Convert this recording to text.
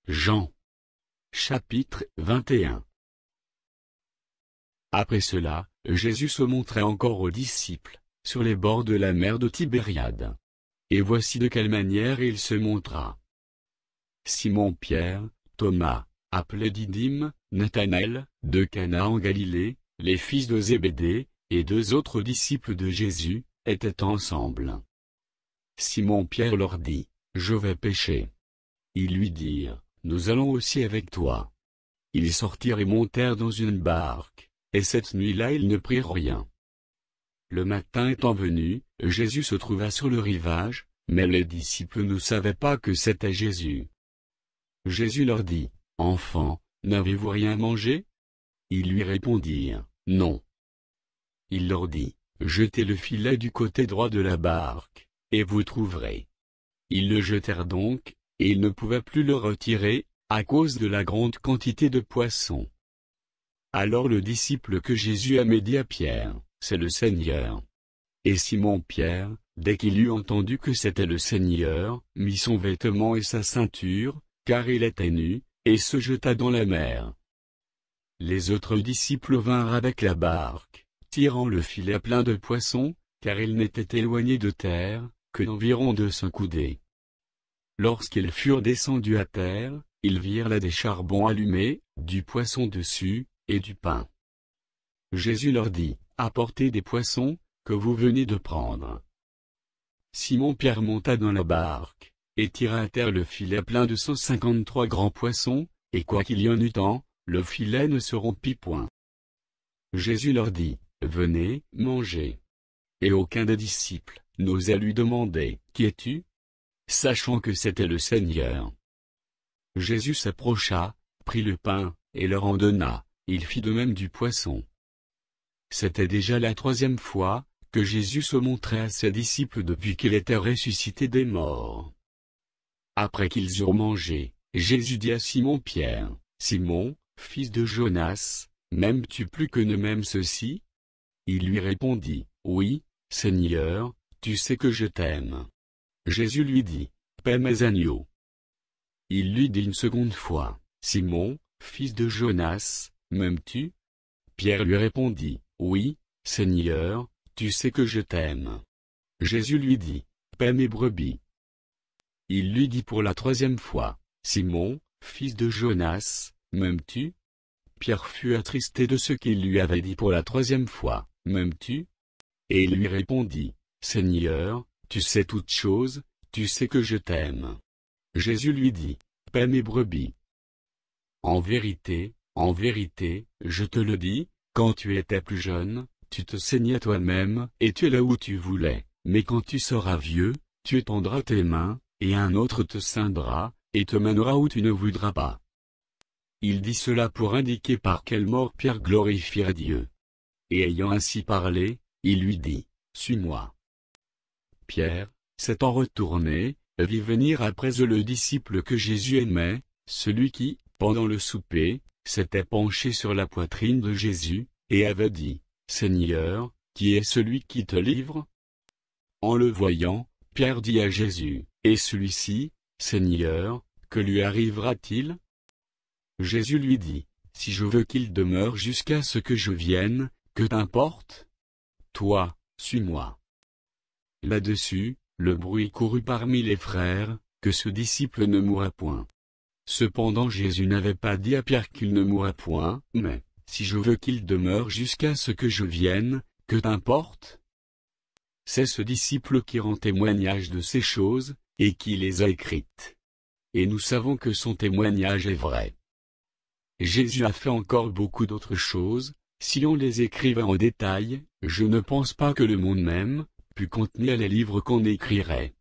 Jean. Chapitre 21. Après cela, Jésus se montrait encore aux disciples, sur les bords de la mer de Tibériade. Et voici de quelle manière il se montra. Simon-Pierre, Thomas, appelé Didyme, Nathanaël, de Cana en Galilée, les fils de Zébédée, et deux autres disciples de Jésus, étaient ensemble. Simon-Pierre leur dit, « Je vais pêcher. » Ils lui dirent, « Nous allons aussi avec toi. » Ils sortirent et montèrent dans une barque, et cette nuit-là ils ne prirent rien. Le matin étant venu, Jésus se trouva sur le rivage, mais les disciples ne savaient pas que c'était Jésus. Jésus leur dit, « Enfants, n'avez-vous rien mangé ?» Ils lui répondirent, « Non. » Il leur dit, « Jetez le filet du côté droit de la barque, et vous trouverez. » Ils le jetèrent donc, et ils ne pouvaient plus le retirer, à cause de la grande quantité de poissons. Alors le disciple que Jésus aimait dit à Pierre, « C'est le Seigneur. » Et Simon-Pierre, dès qu'il eut entendu que c'était le Seigneur, mit son vêtement et sa ceinture, car il était nu, et se jeta dans la mer. Les autres disciples vinrent avec la barque, tirant le filet plein de poissons, car ils n'étaient éloignés de terre, que d'environ 200 coudées. Lorsqu'ils furent descendus à terre, ils virent là des charbons allumés, du poisson dessus, et du pain. Jésus leur dit, « Apportez des poissons, que vous venez de prendre. » Simon-Pierre monta dans la barque, et tira à terre le filet plein de 153 grands poissons, et quoiqu'il y en eût tant, le filet ne se rompit point. Jésus leur dit, « Venez, mangez. » Et aucun des disciples n'osa lui demander, « Qui es-tu ?» sachant que c'était le Seigneur. Jésus s'approcha, prit le pain, et leur en donna, il fit de même du poisson. C'était déjà la 3e fois, que Jésus se montrait à ses disciples depuis qu'il était ressuscité des morts. Après qu'ils eurent mangé, Jésus dit à Simon-Pierre, « Simon, fils de Jonas, m'aimes-tu plus que ne m'aiment ceux-ci » Il lui répondit, « Oui, Seigneur, tu sais que je t'aime. » Jésus lui dit, « Paie mes agneaux. » Il lui dit une seconde fois, « Simon, fils de Jonas, m'aimes-tu » Pierre lui répondit, « Oui, Seigneur, tu sais que je t'aime. » Jésus lui dit, « Paie mes brebis. » Il lui dit pour la 3e fois, « Simon, fils de Jonas, m'aimes-tu » Pierre fut attristé de ce qu'il lui avait dit pour la 3e fois, « M'aimes-tu » Et il lui répondit, « Seigneur, tu sais toutes choses, tu sais que je t'aime. » Jésus lui dit, « Paie mes brebis. En vérité, je te le dis, quand tu étais plus jeune, tu te saignais toi-même, et tu es là où tu voulais, mais quand tu seras vieux, tu étendras tes mains, et un autre te ceindra, et te mènera où tu ne voudras pas. » Il dit cela pour indiquer par quelle mort Pierre glorifierait Dieu. Et ayant ainsi parlé, il lui dit, « Suis-moi. » Pierre, s'étant retourné, vit venir après eux le disciple que Jésus aimait, celui qui, pendant le souper, s'était penché sur la poitrine de Jésus, et avait dit, « Seigneur, qui est celui qui te livre » En le voyant, Pierre dit à Jésus, « Et celui-ci, Seigneur, que lui arrivera-t-il » Jésus lui dit, « Si je veux qu'il demeure jusqu'à ce que je vienne, que t'importe ? Toi, suis-moi. » Là-dessus, le bruit courut parmi les frères, que ce disciple ne mourra point. Cependant Jésus n'avait pas dit à Pierre qu'il ne mourra point, mais, « Si je veux qu'il demeure jusqu'à ce que je vienne, que t'importe ?» C'est ce disciple qui rend témoignage de ces choses, et qui les a écrites. Et nous savons que son témoignage est vrai. Jésus a fait encore beaucoup d'autres choses, si on les écrivait en détail, je ne pense pas que le monde même pût contenir les livres qu'on écrirait.